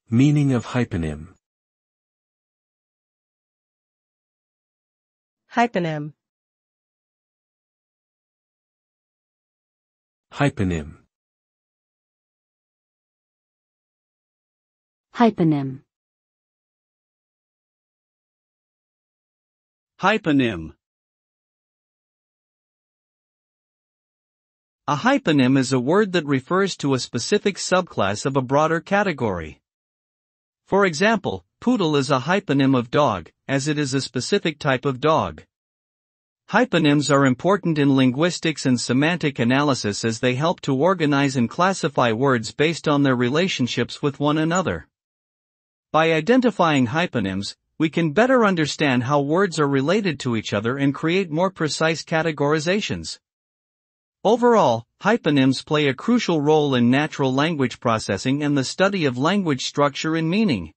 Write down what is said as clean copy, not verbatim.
Meaning of hyponym. Hyponym. Hyponym. Hyponym. Hyponym. A hyponym is a word that refers to a specific subclass of a broader category. For example, poodle is a hyponym of dog, as it is a specific type of dog. Hyponyms are important in linguistics and semantic analysis as they help to organize and classify words based on their relationships with one another. By identifying hyponyms, we can better understand how words are related to each other and create more precise categorizations. Overall, hyponyms play a crucial role in natural language processing and the study of language structure and meaning.